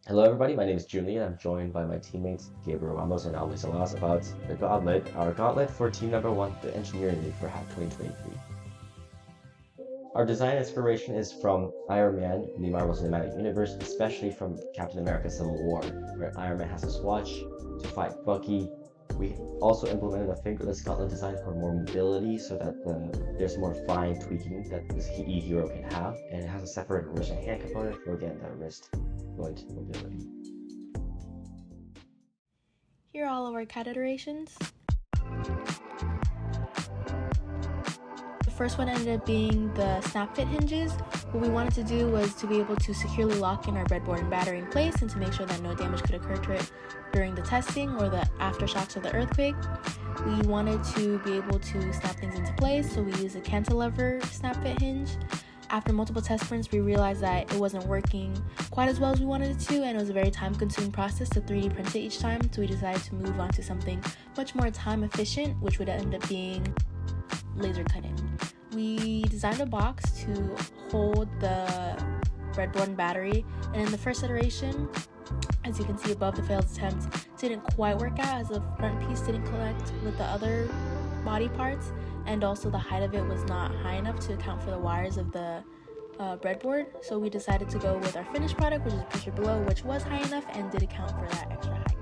Hello everybody, my name is Julie and I'm joined by my teammates Gabriel Ramos and Ali Salas about the Godlet, our Godlet for team number 1, the engineering league for HAcK 2023. Our design inspiration is from Iron Man, the Marvel Cinematic Universe, especially from Captain America Civil War, where Iron Man has a swatch to fight Bucky. We also implemented a fingerless gauntlet design for more mobility so that there's more fine tweaking that this E-hero can have, and it has a separate wrist and hand component for again the wrist joint mobility. Here are all of our CAD iterations. The first one ended up being the snap fit hinges. What we wanted to do was to be able to securely lock in our breadboard and battery in place and to make sure that no damage could occur to it during the testing or the aftershocks of the earthquake. We wanted to be able to snap things into place, so we used a cantilever snap fit hinge. After multiple test prints, we realized that it wasn't working quite as well as we wanted it to, and it was a very time-consuming process to 3D print it each time, so we decided to move on to something much more time-efficient, which would end up being laser cutting. We designed a box to hold the breadboard and battery, and in the first iteration, as you can see above, the failed attempt didn't quite work out as the front piece didn't connect with the other body parts, and also the height of it was not high enough to account for the wires of the breadboard. So we decided to go with our finished product, which is pictured below, which was high enough and did account for that extra height.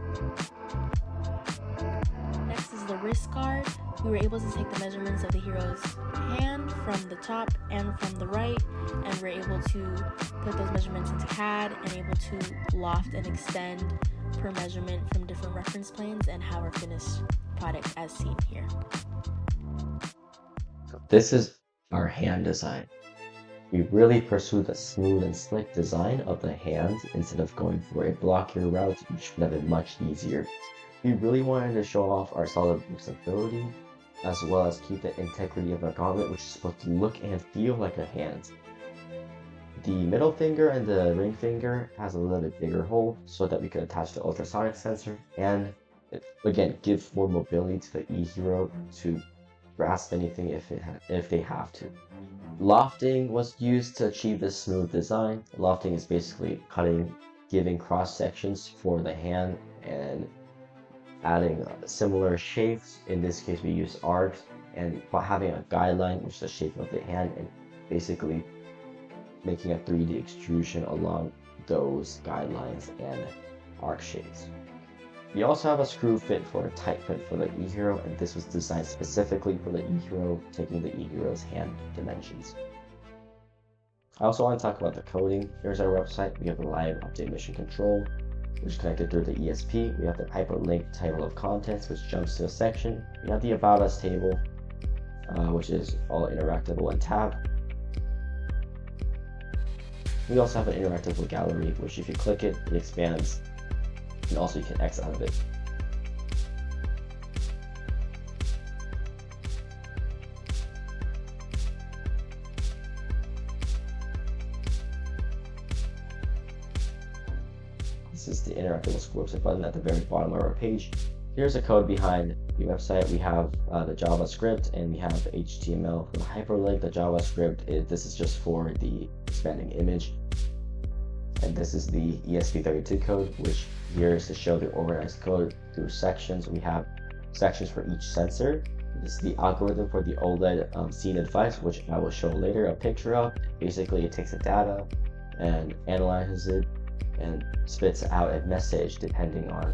Next is the wrist guard. We were able to take the measurements of the hero's hand from the top and from the right, and we're able to put those measurements into CAD and able to loft and extend per measurement from different reference planes and have our finished product as seen here. This is our hand design. We really pursued a smooth and slick design of the hand instead of going for a blockier route, which would have been much easier. We really wanted to show off our solid stability, as well as keep the integrity of the gauntlet, which is supposed to look and feel like a hand. The middle finger and the ring finger has a little bit bigger hole so that we could attach the ultrasonic sensor and again give more mobility to the E-hero to grasp anything if they have to. Lofting was used to achieve this smooth design. Lofting is basically giving cross sections for the hand and adding similar shapes. In this case we use arcs, and by having a guideline, which is the shape of the hand, and basically making a 3D extrusion along those guidelines and arc shapes. We also have a screw fit for a tight fit for the E-hero, and this was designed specifically for the E-hero, taking the E-hero's hand dimensions. I also want to talk about the coding. Here's our website. We have the live update mission control, which is connected through the ESP. We have the hyperlink table of contents, which jumps to a section. We have the About Us table, which is all interactable and tab. We also have an interactable gallery, which if you click it, it expands, and also you can X out of it. This is the interactable scripts button at the very bottom of our page. Here's the code behind the website. We have the JavaScript and we have HTML for the hyperlink. The JavaScript this is just for the expanding image. And this is the ESP32 code, which here is to show the organized code through sections. We have sections for each sensor. This is the algorithm for the OLED scene device, which I will show later a picture of. Basically, it takes the data and analyzes it and spits out a message depending on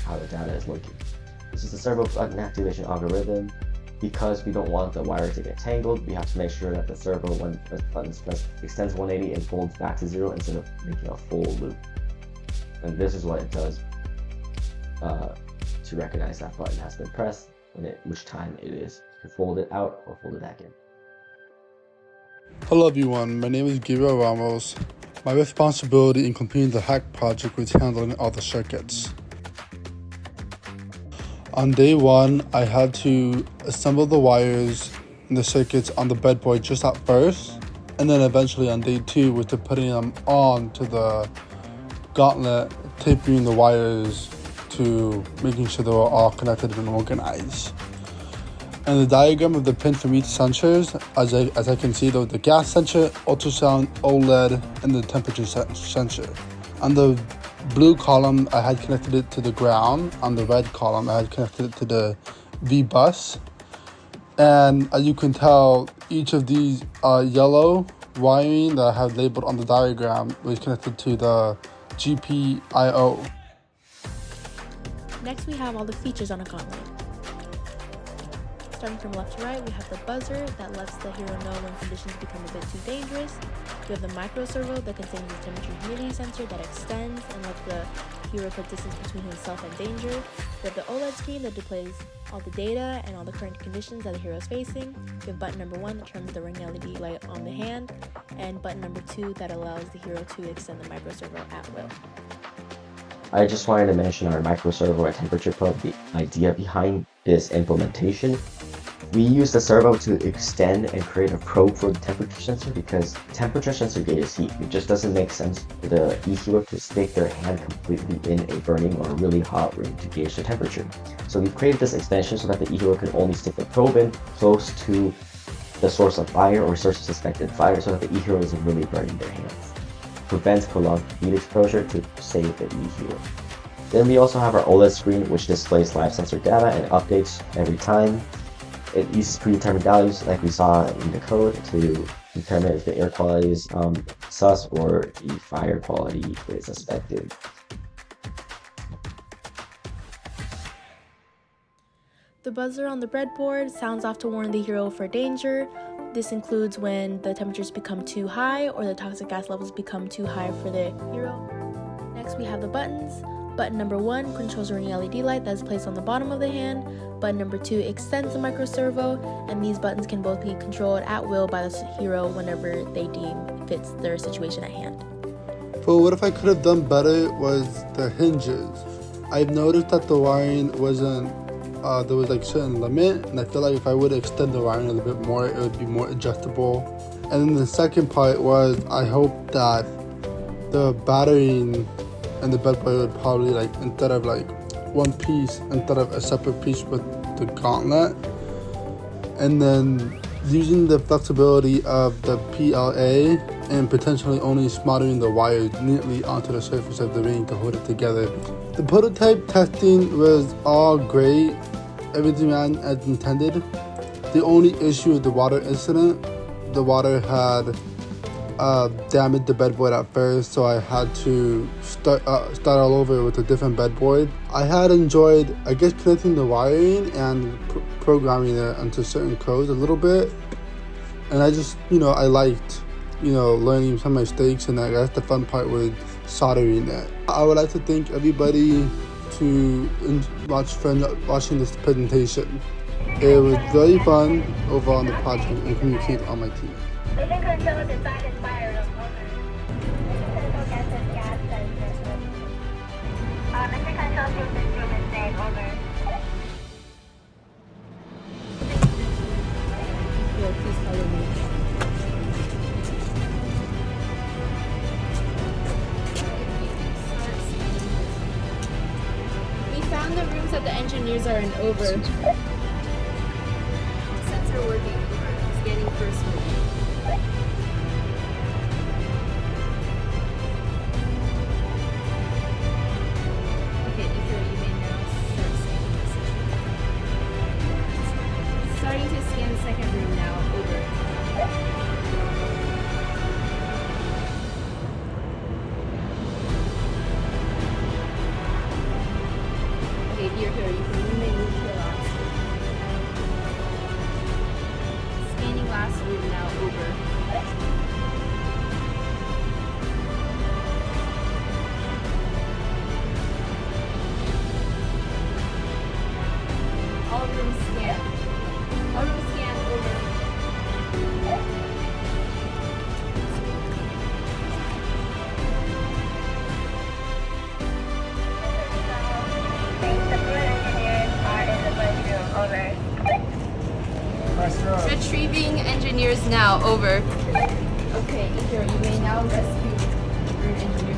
how the data is looking. This is the servo button activation algorithm. Because we don't want the wire to get tangled, we have to make sure that the servo, when the button is pressed, extends 180 and folds back to 0 instead of making a full loop. And this is what it does to recognize that button has been pressed and which time it is to fold it out or fold it back in. Hello everyone, my name is Gabriel Ramos. My responsibility in completing the HAcK project was handling all the circuits. On day 1, I had to assemble the wires and the circuits on the breadboard just at first, and then eventually on day 2 was to putting them on to the gauntlet, taping the wires to making sure they were all connected and organized. And the diagram of the pin from each sensors, as I can see, though, the gas sensor, ultrasound, OLED, and the temperature sensor. On the blue column, I had connected it to the ground. On the red column, I had connected it to the V bus. And as you can tell, each of these yellow wiring that I have labeled on the diagram was connected to the GPIO. Next, we have all the features on a Godlet. Starting from left to right, we have the buzzer that lets the hero know when conditions become a bit too dangerous. We have the micro servo that contains the temperature and humidity sensor that extends and lets the hero put distance between himself and danger. We have the OLED screen that displays all the data and all the current conditions that the hero is facing. We have button number 1 that turns the ring LED light on the hand, and button number 2 that allows the hero to extend the micro servo at will. I just wanted to mention our micro servo and temperature probe. The idea behind this implementation, we use the servo to extend and create a probe for the temperature sensor because temperature sensor gauges heat. It just doesn't make sense for the e-hero to stick their hand completely in a burning or really hot room to gauge the temperature. So we've created this extension so that the e-hero can only stick the probe in close to the source of fire or source of suspected fire so that the e-hero isn't really burning their hands. Prevents prolonged heat exposure to save the e-hero. Then we also have our OLED screen, which displays live sensor data and updates every time. It uses predetermined values like we saw in the code to determine if the air quality is sus or the fire quality is suspected. The buzzer on the breadboard sounds off to warn the hero for danger. This includes when the temperatures become too high or the toxic gas levels become too high for the hero. Next, we have the buttons. Button number 1 controls a ring LED light that is placed on the bottom of the hand. Button number 2 extends the micro servo, and these buttons can both be controlled at will by the hero whenever they deem fits their situation at hand. But what if I could have done better was the hinges. I've noticed that the wiring wasn't, there was like certain limit, and I feel like if I would extend the wiring a little bit more, it would be more adjustable. And then the second part was I hope that the battery and the bedboard would probably like, instead of like one piece, instead of a separate piece with the gauntlet, and then using the flexibility of the PLA and potentially only smothering the wires neatly onto the surface of the ring to hold it together. The prototype testing was all great, everything ran as intended. The only issue is the water incident. The water had damaged the bedboard at first, so I had to start all over with a different bedboard. I had enjoyed, I guess, connecting the wiring and programming it into certain codes a little bit, and I just, I liked, learning some mistakes, and I guess the fun part was soldering it. I would like to thank everybody to watching this presentation. It was very fun overall on the project and communicate on my team. Mission control design and fire room, over. Mission control gas and gas sensor. Mission control fuel room is safe, over. Yo, please follow me. We found the rooms that the engineers are in, over. Sensor working, over. Scanning first movie. Starting to scan the second room now, over. Okay, here, you can move to the last room. Scanning last room now, over. All rooms scanned. All rooms scanned, over. The crew engineers are in the bedroom, over. Retrieving engineers now, over. Okay, Ether, you may now rescue room engineers.